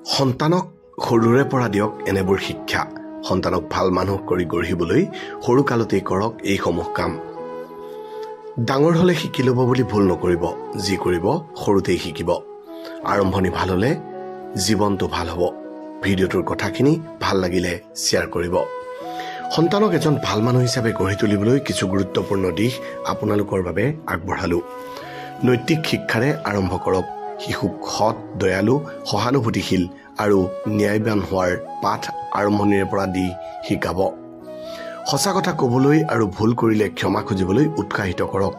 সন্তানক সৰুৰে পৰা দিয়ক এনেবোৰ শিক্ষা। সন্তানক ভাল মানুহ কৰি গঢ়িবলৈ সৰু কালতেই কৰক এইসমূহ কাম। ডাঙৰ হলে শিকি ল'ব বুলি ভুল নকৰিব। যি কৰিব সৰুতেই শিকিব। আৰম্ভণি ভাল হলে জীৱনটো ভাল হ'ব। ভিডিঅ'টোৰ কথাখিনি ভাল লাগিলে শ্বেয়াৰ কৰিব। সন্তানক এজন ভাল মানুহ হিচাপে গঢ়ি তুলিবলৈ কিছু গুৰুত্বপূৰ্ণ দিশ আপোনালোকৰ বাবে আগবঢ়ালো। নৈতিক শিক্ষাৰে আৰম্ভ কৰক। শিশুক সৎ, দয়ালু, সহানুভূতিশীল আৰু ন্যায়বান হোৱাৰ পাঠ আৰম্ভণিৰে পৰা দি শিকাব। সঁচা কথা ক'বলৈ আৰু ভুল কৰিলে ক্ষমা খুজিবলৈ উৎসাহিত কৰক।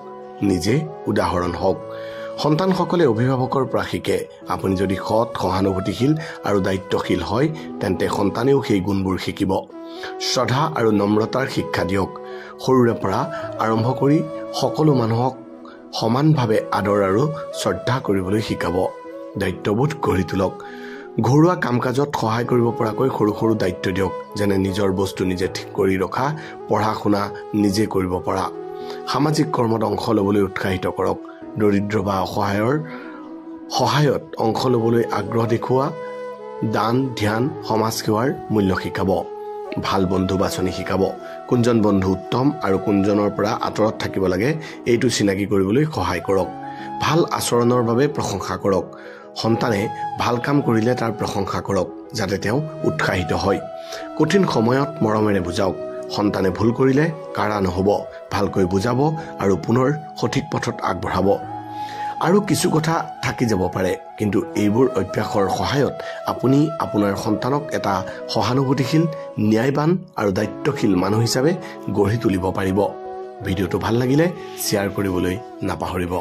নিজে উদাহৰণ হওক। সন্তানসকলে অভিভাৱকৰ পৰা শিকে। আপুনি যদি সৎ, সহানুভূতিশীল আৰু দায়িত্বশীল হয় তেন্তে সন্তানেও সেই গুণবোৰ শিকিব। শ্ৰদ্ধা আৰু নম্ৰতাৰ শিক্ষা দিয়ক। সৰুৰে পৰা আৰম্ভ কৰি সকলো মানুহক সমানভাৱে আদৰ আৰু শ্ৰদ্ধা কৰিবলৈ শিকাব। দায়িত্ববোধ গঢ়ি তোলক। ঘৰুৱা কাম কাজত সহায় কৰিব পৰাকৈ সৰু সৰু দায়িত্ব দিয়ক, যেনে নিজৰ বস্তু নিজে ঠিক কৰি ৰখা, পঢ়া শুনা নিজে কৰিব পৰা। সামাজিক কৰ্মত অংশ ল'বলৈ উৎসাহিত কৰক। দৰিদ্ৰ বা অসহায়ৰ সহায়ত অংশ ল'বলৈ আগ্ৰহ দেখুওৱা। দান, ধ্যান, সমাজ সেৱাৰ মূল্য শিকাব। ভাল বন্ধু বাছনি শিকাব। কোনজন বন্ধু উত্তম আৰু কোনজনৰ পৰা আঁতৰত থাকিব লাগে এইটো চিনাকি কৰিবলৈ সহায় কৰক। ভাল আচৰণৰ বাবে প্ৰশংসা কৰক। সন্তানে ভাল কাম কৰিলে তাৰ প্ৰশংসা কৰক, যাতে তেওঁ উৎসাহিত হয়। কঠিন সময়ত মৰমেৰে বুজাওক। সন্তানে ভুল কৰিলে কাঢ়া নহ'ব, ভালকৈ বুজাব আৰু পুনৰ সঠিক পথত আগবঢ়াব। আৰু কিছু কথা থাকি যাব পাৰে, কিন্তু এইবোৰ অভ্যাসৰ সহায়ত আপুনি আপোনাৰ সন্তানক এটা সহানুভূতিশীল, ন্যায়বান আৰু দায়িত্বশীল মানুহ হিচাপে গঢ়ি তুলিব পাৰিব। ভিডিঅ'টো ভাল লাগিলে শ্বেয়াৰ কৰিবলৈ নাপাহৰিব।